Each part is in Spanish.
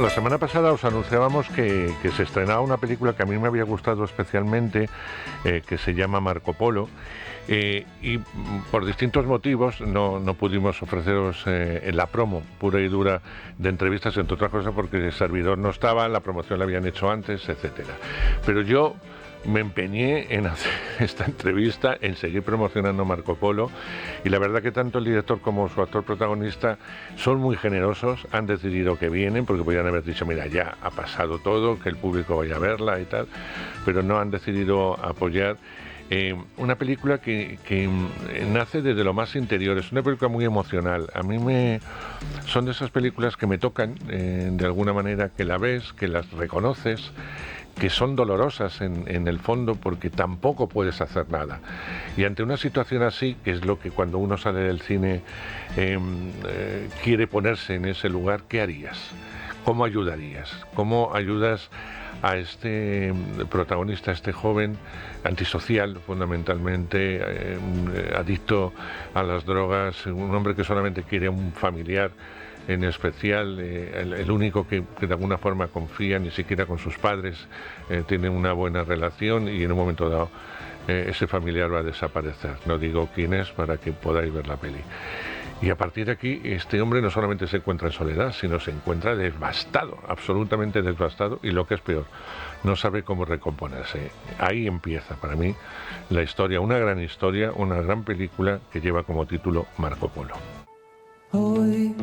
La semana pasada os anunciábamos que se estrenaba una película que a mí me había gustado especialmente, que se llama Marco Polo, y por distintos motivos no pudimos ofreceros la promo pura y dura de entrevistas, entre otras cosas porque el servidor no estaba, la promoción la habían hecho antes, etcétera. Pero yo me empeñé en hacer esta entrevista, en seguir promocionando Marco Polo, y la verdad que tanto el director como su actor protagonista son muy generosos, han decidido que vienen, porque podrían haber dicho, mira, ya ha pasado todo, que el público vaya a verla y tal, pero no, han decidido apoyar una película que nace desde lo más interior. Es una película muy emocional. A mí son de esas películas que me tocan de alguna manera, que la ves, que las reconoces, que son dolorosas en el fondo porque tampoco puedes hacer nada. Y ante una situación así, que es lo que cuando uno sale del cine quiere ponerse en ese lugar, ¿qué harías? ¿Cómo ayudarías? ¿Cómo ayudas a este protagonista, a este joven antisocial fundamentalmente, adicto a las drogas, un hombre que solamente quiere un familiar en especial, el único que de alguna forma confía, ni siquiera con sus padres tiene una buena relación, y en un momento dado ese familiar va a desaparecer? No digo quién es para que podáis ver la peli. Y a partir de aquí, este hombre no solamente se encuentra en soledad, sino se encuentra devastado, absolutamente devastado, y lo que es peor, no sabe cómo recomponerse. Ahí empieza para mí la historia, una gran película que lleva como título Marco Polo. Hoy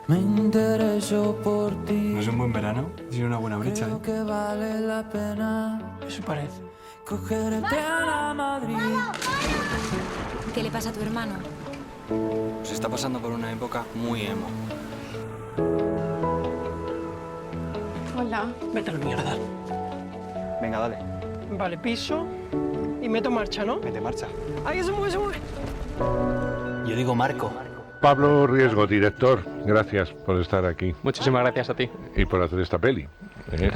me intereso por ti. ¿No es un buen verano? Tiene una buena brecha, Creo que vale la pena. Eso parece. Cogerte a Madrid. ¿Qué le pasa a tu hermano? Se está pasando por una época muy emo. Hola. Vete a la mierda. Venga, dale. Vale, piso y meto marcha, ¿no? Mete marcha. ¡Ay, se mueve, se mueve! Yo digo Marco. Pablo Riesgo, director, gracias por estar aquí Muchísimas gracias a ti. y por hacer esta peli.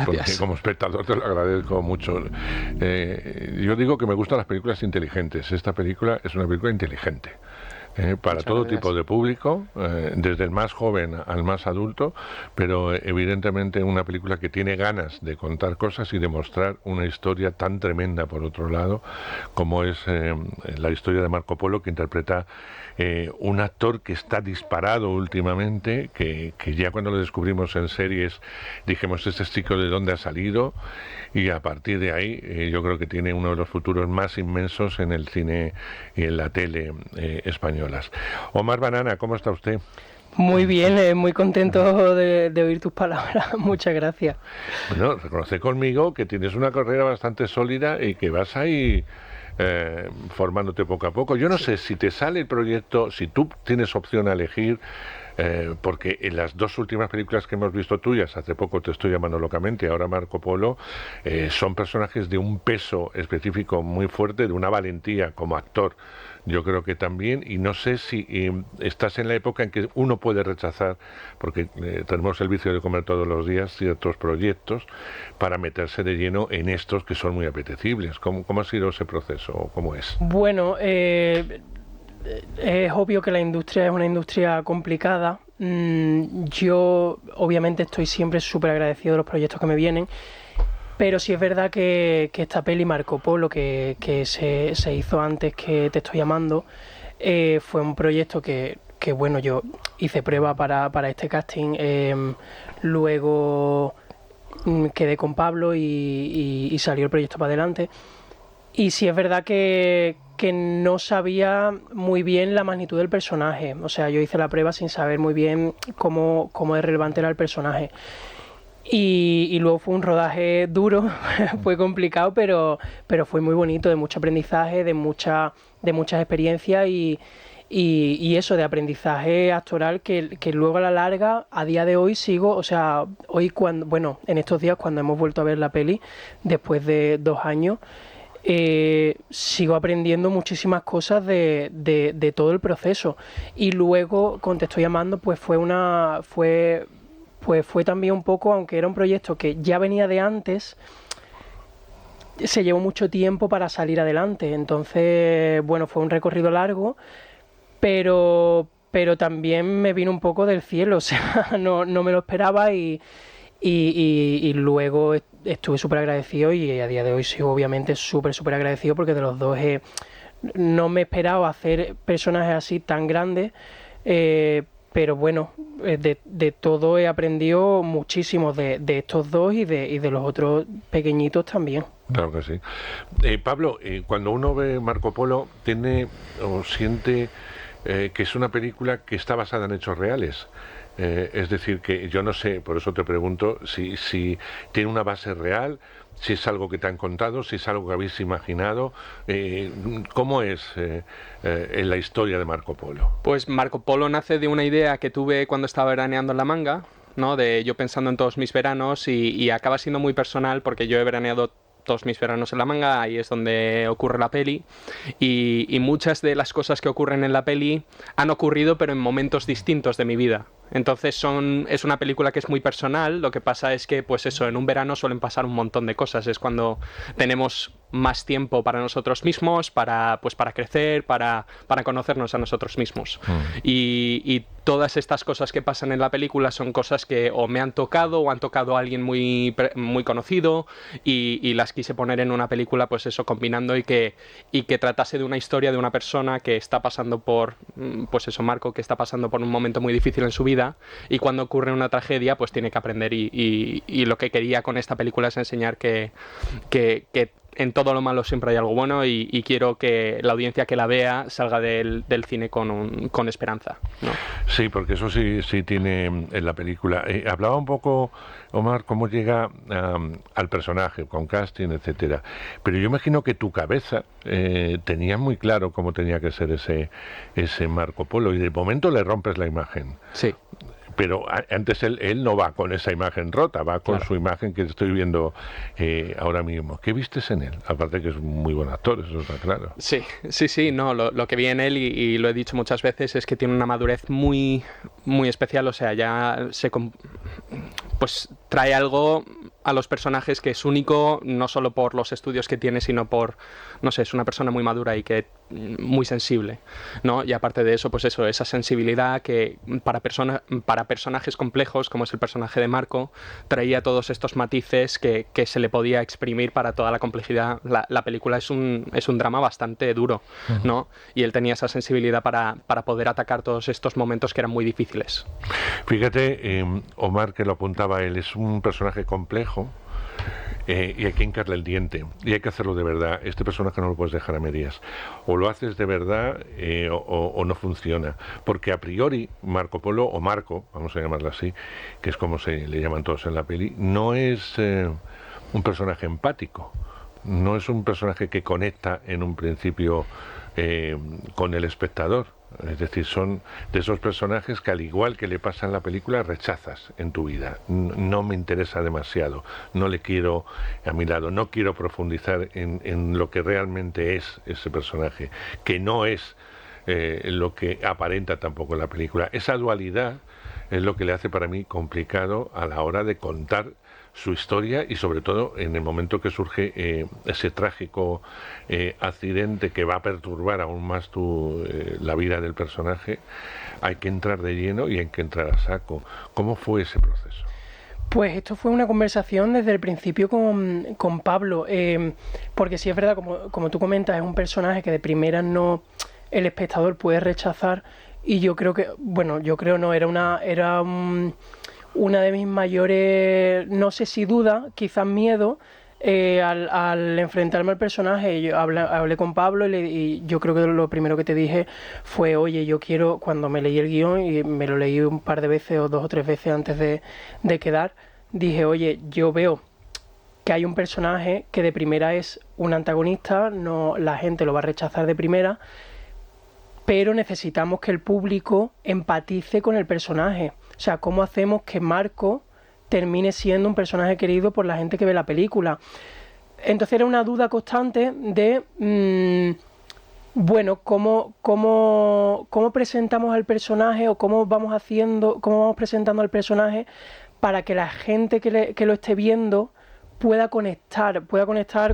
Porque como espectador te lo agradezco mucho. Yo digo que me gustan las películas inteligentes. Esta película es una película inteligente. Para Muchas todo gracias. tipo de público, desde el más joven al más adulto, pero evidentemente una película que tiene ganas de contar cosas y de mostrar una historia tan tremenda, por otro lado, como es la historia de Marco Polo, que interpreta un actor que está disparado últimamente, que ya cuando lo descubrimos en series dijimos, este chico de dónde ha salido, y a partir de ahí yo creo que tiene uno de los futuros más inmensos en el cine y en la tele españolas. Omar Banana, ¿cómo está usted? Muy bien, muy contento de oír tus palabras. Muchas gracias. Bueno, reconoce conmigo que tienes una carrera bastante sólida y que vas ahí formándote poco a poco. Yo no sé si te sale el proyecto, si tú tienes opción a elegir, porque en las dos últimas películas que hemos visto tuyas, hace poco Te estoy llamando locamente, ahora Marco Polo, son personajes de un peso específico muy fuerte, de una valentía como actor. Yo creo que también, y no sé si estás en la época en que uno puede rechazar, porque tenemos el vicio de comer todos los días ciertos proyectos, para meterse de lleno en estos que son muy apetecibles. ¿Cómo ha sido ese proceso? ¿O cómo es? Bueno, es obvio que la industria es una industria complicada. Yo obviamente estoy siempre súper agradecido de los proyectos que me vienen, pero sí es verdad que esta peli Marco Polo, que se hizo antes que Te estoy llamando, fue un proyecto que bueno, yo hice prueba para este casting, luego quedé con Pablo y salió el proyecto para adelante. Y sí es verdad que no sabía muy bien la magnitud del personaje. O sea, yo hice la prueba sin saber muy bien cómo de relevante era el personaje. Y luego fue un rodaje duro, fue complicado, pero fue muy bonito, de mucho aprendizaje, de muchas experiencias y eso, de aprendizaje actoral que luego a la larga, a día de hoy sigo, o sea, en estos días cuando hemos vuelto a ver la peli, después de 2 años, sigo aprendiendo muchísimas cosas de todo el proceso. Y luego, con Te estoy llamando, pues fue también un poco, aunque era un proyecto que ya venía de antes, se llevó mucho tiempo para salir adelante. Entonces, bueno, fue un recorrido largo, pero pero también me vino un poco del cielo, o sea, no me lo esperaba y luego estuve súper agradecido y a día de hoy sigo obviamente súper agradecido porque de los dos no me esperaba hacer personajes así tan grandes, pero bueno, de todo he aprendido muchísimo de estos dos y de los otros pequeñitos también. Claro que sí. Pablo, cuando uno ve Marco Polo, tiene o siente que es una película que está basada en hechos reales. Es decir, que yo no sé, por eso te pregunto, si tiene una base real, si es algo que te han contado, si es algo que habéis imaginado. ¿Cómo es en la historia de Marco Polo? Pues Marco Polo nace de una idea que tuve cuando estaba veraneando en La Manga, ¿no? De yo pensando en todos mis veranos y acaba siendo muy personal porque yo he veraneado todos mis veranos en La Manga, ahí es donde ocurre la peli y muchas de las cosas que ocurren en la peli han ocurrido pero en momentos distintos de mi vida. Entonces es una película que es muy personal, lo que pasa es que pues eso, en un verano suelen pasar un montón de cosas, es cuando tenemos más tiempo para nosotros mismos, para crecer, para conocernos a nosotros mismos. Y todas estas cosas que pasan en la película son cosas que o me han tocado o han tocado a alguien muy conocido y las quise poner en una película, pues eso, combinando y que tratase de una historia de una persona que está pasando por, pues eso, Marco, que está pasando por un momento muy difícil en su vida y cuando ocurre una tragedia pues tiene que aprender y lo que quería con esta película es enseñar que en todo lo malo siempre hay algo bueno y quiero que la audiencia que la vea salga del cine con esperanza, ¿no? Sí, porque eso sí tiene en la película. Hablaba un poco, Omar, cómo llega al personaje, con casting, etcétera. Pero yo imagino que tu cabeza tenía muy claro cómo tenía que ser ese Marco Polo y de momento le rompes la imagen. Sí. Pero antes él no va con esa imagen rota, va con su imagen que estoy viendo ahora mismo. ¿Qué vistes en él? Aparte que es un muy buen actor, eso está claro. Sí, no, lo que vi en él, y lo he dicho muchas veces, es que tiene una madurez muy especial, o sea, ya pues trae algo a los personajes que es único, no solo por los estudios que tiene, sino por, no sé, es una persona muy madura y que muy sensible, ¿no? Y aparte de eso, pues eso, esa sensibilidad que para personajes complejos, como es el personaje de Marco, traía todos estos matices que se le podía exprimir para toda la complejidad. La película es un drama bastante duro, ¿no? Y él tenía esa sensibilidad para poder atacar todos estos momentos que eran muy difíciles. Fíjate, Omar, que lo apuntaba él, es un personaje complejo y hay que hincarle el diente y hay que hacerlo de verdad. Este personaje no lo puedes dejar a medias, o lo haces de verdad o no funciona, porque a priori Marco Polo, o Marco, vamos a llamarlo así, que es como se le llaman todos en la peli, no es un personaje empático, no es un personaje que conecta en un principio con el espectador. Es decir, son de esos personajes que, al igual que le pasa en la película, rechazas en tu vida. No me interesa demasiado, no le quiero a mi lado, no quiero profundizar en lo que realmente es ese personaje, que no es lo que aparenta tampoco en la película. Esa dualidad es lo que le hace para mí complicado a la hora de contar su historia y sobre todo en el momento que surge ese trágico accidente que va a perturbar aún más la vida del personaje. Hay que entrar de lleno y hay que entrar a saco. ¿Cómo fue ese proceso? Pues esto fue una conversación desde el principio con Pablo, porque sí es verdad, como tú comentas, es un personaje que de primera el espectador puede rechazar y yo creo que, era una de mis mayores, no sé si duda, quizás miedo, al enfrentarme al personaje. Yo hablé con Pablo y yo creo que lo primero que te dije fue, oye, yo quiero, cuando me leí el guión, y me lo leí un par de veces o 2 o 3 veces antes de quedar, dije, oye, yo veo que hay un personaje que de primera es un antagonista, no, la gente lo va a rechazar de primera, pero necesitamos que el público empatice con el personaje. O sea, ¿cómo hacemos que Marco termine siendo un personaje querido por la gente que ve la película? Entonces era una duda constante de, ¿cómo presentamos al personaje o cómo vamos presentando al personaje para que la gente que lo esté viendo pueda conectar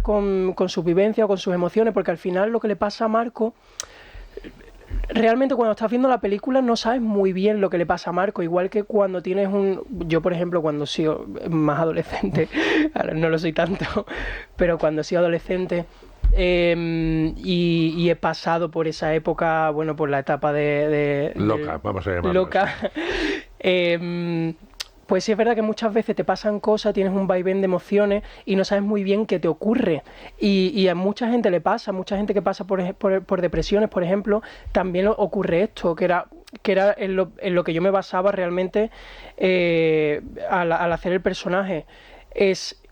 con su vivencia o con sus emociones? Porque al final lo que le pasa a Marco, realmente cuando estás viendo la película no sabes muy bien lo que le pasa a Marco, igual que cuando tienes yo por ejemplo cuando he sido más adolescente, ahora no lo soy tanto, pero cuando he sido adolescente y he pasado por esa época, bueno, por la etapa loca, vamos a llamarlo loca, pues sí es verdad que muchas veces te pasan cosas, tienes un vaivén de emociones y no sabes muy bien qué te ocurre. Y a mucha gente le pasa, mucha gente que pasa por depresiones, por ejemplo, también ocurre esto, que era en lo que yo me basaba realmente al hacer el personaje. Es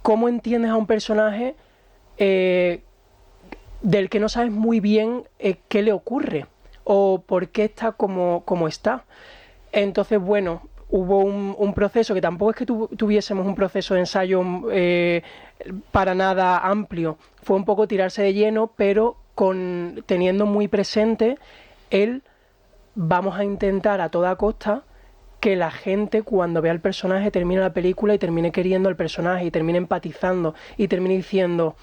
cómo entiendes a un personaje del que no sabes muy bien qué le ocurre o por qué está como está. Entonces, bueno, hubo un proceso que tampoco es que tuviésemos un proceso de ensayo para nada amplio. Fue un poco tirarse de lleno, pero teniendo muy presente vamos a intentar a toda costa que la gente cuando vea al personaje termine la película y termine queriendo al personaje y termine empatizando y termine diciendo,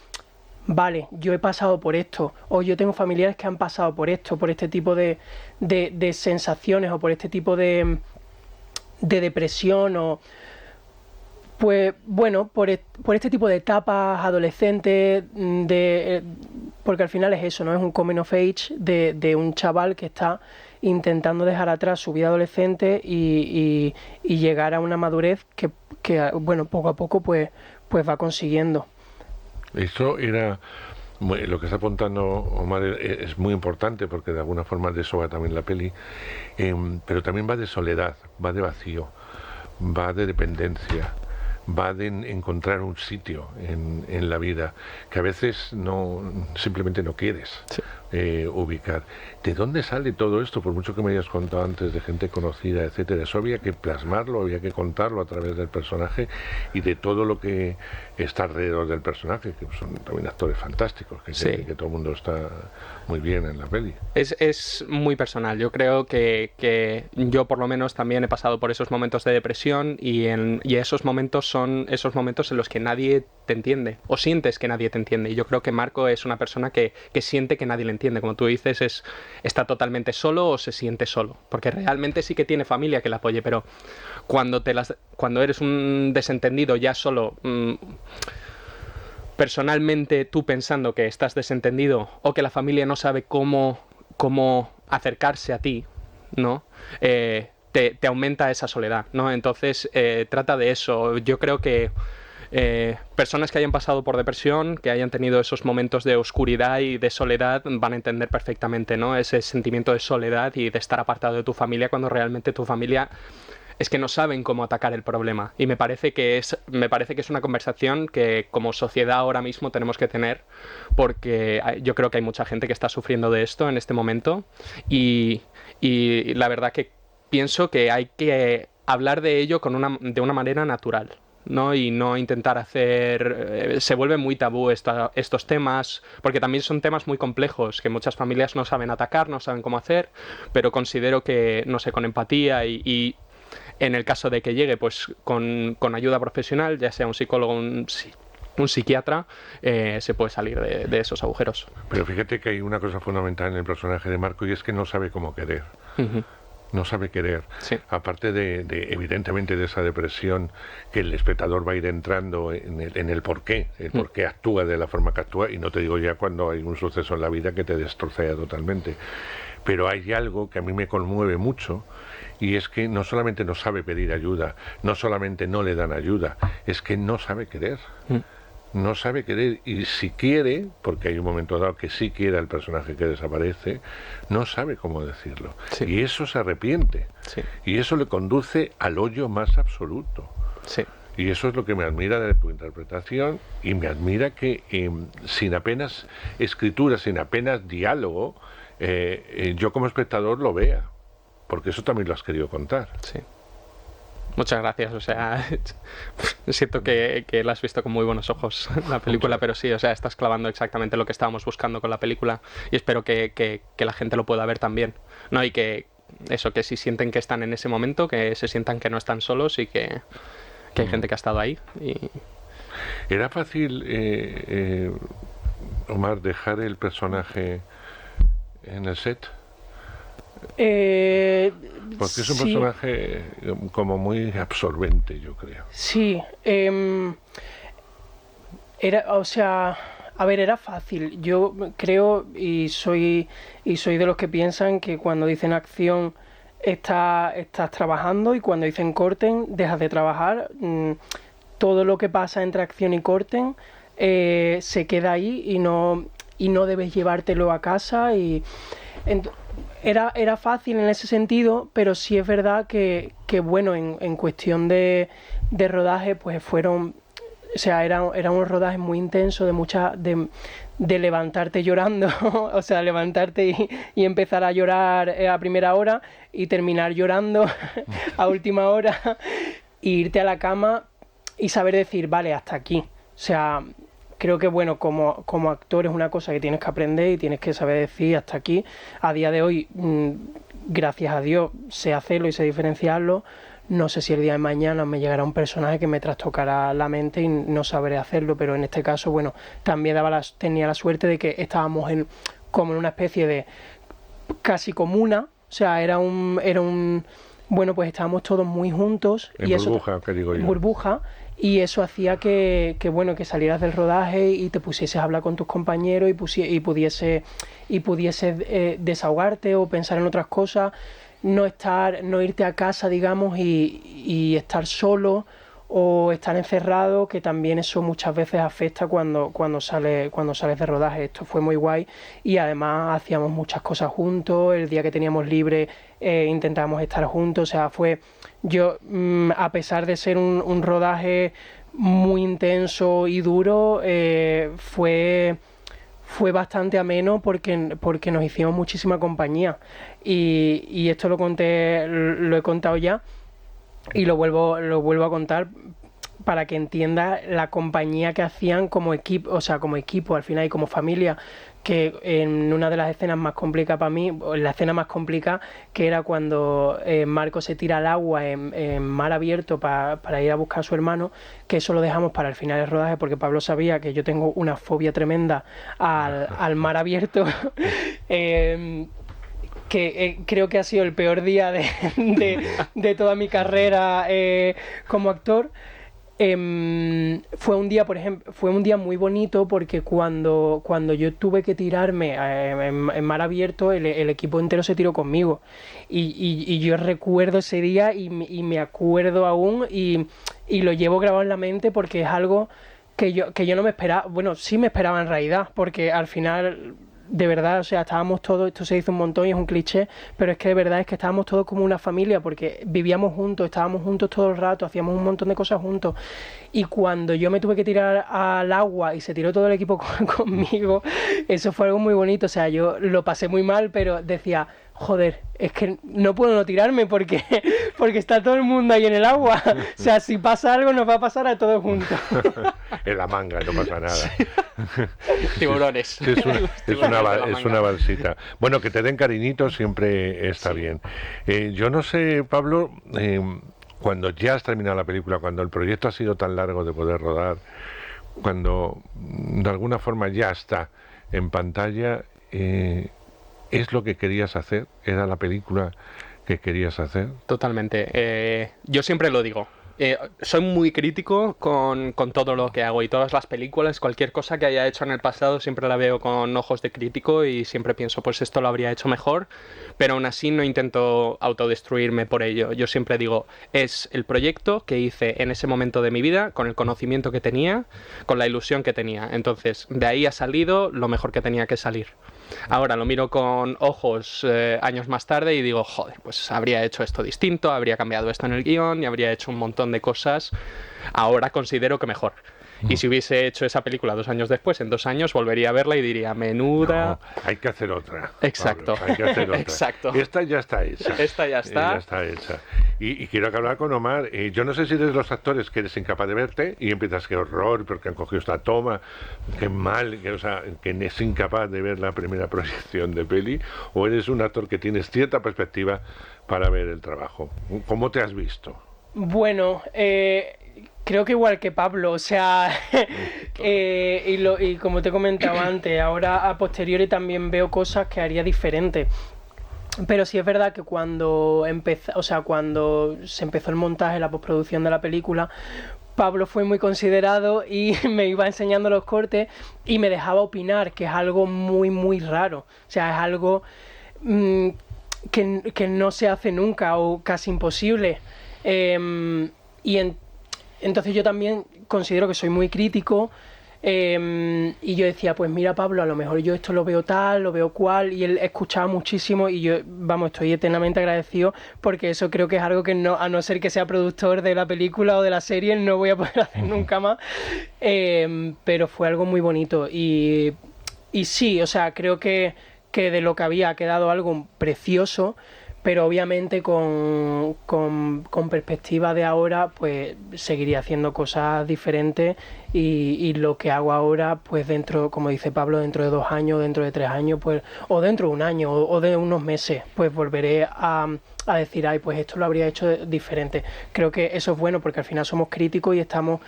vale, yo he pasado por esto, o yo tengo familiares que han pasado por esto, por este tipo de sensaciones o por este tipo de depresión o pues bueno, por este tipo de etapas adolescentes, porque al final es eso, ¿no? Es un coming of age de un chaval que está intentando dejar atrás su vida adolescente y llegar a una madurez que bueno, poco a poco pues va consiguiendo. Eso era... Lo que está apuntando Omar es muy importante porque de alguna forma de eso va también la peli, pero también va de soledad, va de vacío, va de dependencia, va de encontrar un sitio en la vida que a veces simplemente no quieres ubicar. ¿De dónde sale todo esto? Por mucho que me hayas contado antes de gente conocida, etcétera, eso había que plasmarlo, había que contarlo a través del personaje y de todo lo que está alrededor del personaje, que son también actores fantásticos, que todo el mundo está muy bien en la peli. Es muy personal. Yo creo que yo por lo menos también he pasado por esos momentos de depresión y esos momentos son esos momentos en los que nadie te entiende o sientes que nadie te entiende. Y yo creo que Marco es una persona que siente que nadie le entiende. Como tú dices, está totalmente solo o se siente solo. Porque realmente sí que tiene familia que le apoye, pero cuando eres un desentendido ya solo... personalmente tú pensando que estás desentendido o que la familia no sabe cómo acercarse a ti, ¿no? Te aumenta esa soledad, ¿no? Entonces trata de eso. Yo creo que personas que hayan pasado por depresión, que hayan tenido esos momentos de oscuridad y de soledad, van a entender perfectamente, ¿no? Ese sentimiento de soledad y de estar apartado de tu familia cuando realmente tu familia... es que no saben cómo atacar el problema. Y me parece que es una conversación que como sociedad ahora mismo tenemos que tener, porque yo creo que hay mucha gente que está sufriendo de esto en este momento y la verdad que pienso que hay que hablar de ello de una manera natural, ¿no? Y no intentar se vuelve muy tabú estos temas, porque también son temas muy complejos que muchas familias no saben atacar, no saben cómo hacer, pero considero que, no sé, con empatía y en el caso de que llegue, pues con ayuda profesional, ya sea un psicólogo, un psiquiatra, se puede salir de esos agujeros. Pero fíjate que hay una cosa fundamental en el personaje de Marco y es que no sabe cómo querer. Uh-huh. No sabe querer. Sí. Aparte evidentemente de esa depresión que el espectador va a ir entrando en el porqué, por qué actúa de la forma que actúa, y no te digo ya cuando hay un suceso en la vida que te destrocea totalmente. Pero hay algo que a mí me conmueve mucho, y es que no solamente no sabe pedir ayuda, no solamente no le dan ayuda, es que no sabe querer. No sabe querer, y si quiere, porque hay un momento dado que sí quiere al personaje que desaparece, no sabe cómo decirlo. Sí. Y eso se arrepiente. Sí. Y eso le conduce al hoyo más absoluto. Sí. Y eso es lo que me admira de tu interpretación, y me admira que sin apenas escritura, sin apenas diálogo, yo como espectador lo vea, porque eso también lo has querido contar. Sí. Muchas gracias, o sea, siento que la has visto con muy buenos ojos la película, pero sí, o sea, estás clavando exactamente lo que estábamos buscando con la película y espero que la gente lo pueda ver también, ¿no? Y que si sienten que están en ese momento, que se sientan que no están solos y que hay gente que ha estado ahí. ¿Era fácil, Omar, dejar el personaje en el set? Porque es un Sí. personaje como muy absorbente, yo creo. Sí, o sea, a ver, era fácil. Yo creo y soy de los que piensan que cuando dicen acción estás trabajando y cuando dicen corten dejas de trabajar. Todo lo que pasa entre acción y corten se queda ahí y no debes llevártelo a casa era fácil en ese sentido, pero sí es verdad que bueno, en cuestión de rodaje, pues fueron, o sea, eran unos rodajes muy intensos, de levantarte llorando, o sea, levantarte y empezar a llorar a primera hora y terminar llorando a última hora, e irte a la cama y saber decir, vale, hasta aquí. O sea, creo que bueno, como actor es una cosa que tienes que aprender y tienes que saber decir hasta aquí. A día de hoy, gracias a Dios, sé hacerlo y sé diferenciarlo. No sé si el día de mañana me llegará un personaje que me trastocará la mente y no sabré hacerlo, pero en este caso, bueno, también tenía la suerte de que estábamos como en una especie de casi comuna, o sea, era un bueno, pues estábamos todos muy juntos. En burbuja, que digo yo. En burbuja. Y eso hacía que bueno, que salieras del rodaje y te pusieses a hablar con tus compañeros y pudieses desahogarte o pensar en otras cosas, no irte a casa, digamos, y estar solo o estar encerrado, que también eso muchas veces afecta cuando sales de rodaje. Esto fue muy guay y además hacíamos muchas cosas juntos. El día que teníamos libre intentábamos estar juntos. O sea, a pesar de ser un rodaje muy intenso y duro, fue bastante ameno porque nos hicimos muchísima compañía y esto lo he contado ya y lo vuelvo a contar para que entiendas la compañía que hacían como equipo, o sea, como equipo al final y como familia, que en una de las escenas más complicadas para mí, la escena más complicada, que era cuando Marco se tira al agua en mar abierto para ir a buscar a su hermano, que eso lo dejamos para el final del rodaje porque Pablo sabía que yo tengo una fobia tremenda al mar abierto. Que creo que ha sido el peor día de toda mi carrera como actor. Fue un día muy bonito porque cuando yo tuve que tirarme en mar abierto, el equipo entero se tiró conmigo y yo recuerdo ese día y me acuerdo aún y lo llevo grabado en la mente porque es algo que yo no me esperaba. Bueno, sí me esperaba en realidad, porque al final, de verdad, o sea, estábamos todos, esto se dice un montón y es un cliché, pero es que de verdad es que estábamos todos como una familia, porque vivíamos juntos, estábamos juntos todo el rato, hacíamos un montón de cosas juntos. Y cuando yo me tuve que tirar al agua y se tiró todo el equipo conmigo, eso fue algo muy bonito. O sea, yo lo pasé muy mal, pero decía, joder, es que no puedo no tirarme porque está todo el mundo ahí en el agua. O sea, si pasa algo nos va a pasar a todos juntos. En la manga, no pasa nada. Sí. Tiburones. Es una balsita. Bueno, que te den cariñitos siempre está bien. Yo no sé, Pablo, cuando ya has terminado la película, cuando el proyecto ha sido tan largo de poder rodar, cuando de alguna forma ya está en pantalla, ¿es lo que querías hacer? ¿Era la película que querías hacer? Totalmente. Yo siempre lo digo. Soy muy crítico con todo lo que hago y todas las películas, cualquier cosa que haya hecho en el pasado siempre la veo con ojos de crítico y siempre pienso, pues esto lo habría hecho mejor, pero aún así no intento autodestruirme por ello. Yo siempre digo, es el proyecto que hice en ese momento de mi vida, con el conocimiento que tenía, con la ilusión que tenía. Entonces, de ahí ha salido lo mejor que tenía que salir. Ahora lo miro con ojos años más tarde y digo, joder, pues habría hecho esto distinto, habría cambiado esto en el guión y habría hecho un montón de cosas. Ahora considero que mejor. Y si hubiese hecho esa película 2 años después, en 2 años volvería a verla y diría, menuda... No, hay que hacer otra. Exacto. Pablo, hay que hacer otra. Exacto. Esta ya está hecha. Esta ya está. Ya está hecha. Y quiero hablar con Omar. Yo no sé si eres de los actores que eres incapaz de verte y empiezas, qué horror, porque han cogido esta toma, qué mal, que es incapaz de ver la primera proyección de peli, o eres un actor que tienes cierta perspectiva para ver el trabajo. ¿Cómo te has visto? Bueno, creo que igual que Pablo, o sea, y como te he comentado antes, ahora a posteriori también veo cosas que haría diferente. Pero sí es verdad que cuando se empezó el montaje, la postproducción de la película, Pablo fue muy considerado y me iba enseñando los cortes y me dejaba opinar, que es algo muy, muy raro. O sea, es algo que no se hace nunca o casi imposible. Entonces yo también considero que soy muy crítico. Y yo decía, pues mira Pablo, a lo mejor yo esto lo veo tal, lo veo cual, y él escuchaba muchísimo y yo, vamos, estoy eternamente agradecido porque eso creo que es algo que no, a no ser que sea productor de la película o de la serie, no voy a poder hacer nunca más, pero fue algo muy bonito y sí, o sea, creo que de lo que había quedado algo precioso, pero obviamente con perspectiva de ahora, pues seguiría haciendo cosas diferentes y lo que hago ahora, pues dentro, como dice Pablo, dentro de 2 años, dentro de 3 años, pues, o dentro de 1 año, o de unos meses, pues volveré a decir, ay, pues esto lo habría hecho diferente. Creo que eso es bueno porque al final somos críticos y estamos...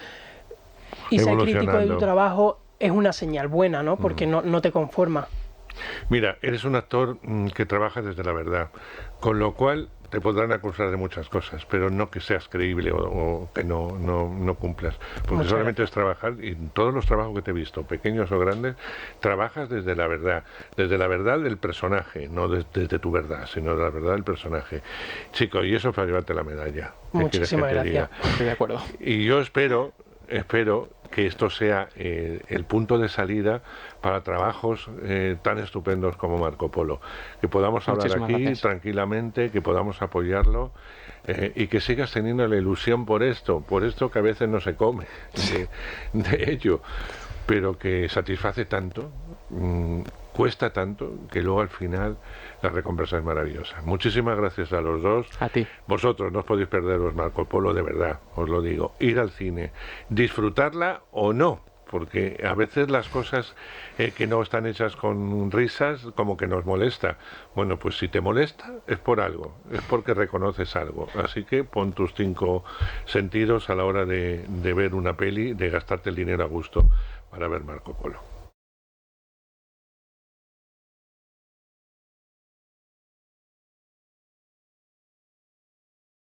Y ser crítico de tu trabajo es una señal buena, ¿no? Porque no te conformas. Mira, eres un actor que trabaja desde la verdad, con lo cual te podrán acusar de muchas cosas, pero no que seas creíble o que no cumplas, porque Muchas solamente gracias. es trabajar, y en todos los trabajos que te he visto, pequeños o grandes, trabajas desde la verdad del personaje, no desde tu verdad, sino de la verdad del personaje. Chico, y eso es para llevarte la medalla. Muchísimas gracias. Estoy de acuerdo. Y yo espero que esto sea el punto de salida para trabajos tan estupendos como Marco Polo. Que podamos hablar Muchísimas aquí gracias. tranquilamente, que podamos apoyarlo y que sigas teniendo la ilusión por esto que a veces no se come de ello, pero que satisface tanto, cuesta tanto, que luego al final la recompensa es maravillosa. Muchísimas gracias a los dos. A ti. Vosotros no os podéis perderos Marco Polo, de verdad, os lo digo. Ir al cine, disfrutarla o no, porque a veces las cosas que no están hechas con risas como que nos molesta. Bueno, pues si te molesta es por algo, es porque reconoces algo. Así que pon tus 5 sentidos a la hora de ver una peli, de gastarte el dinero a gusto para ver Marco Polo.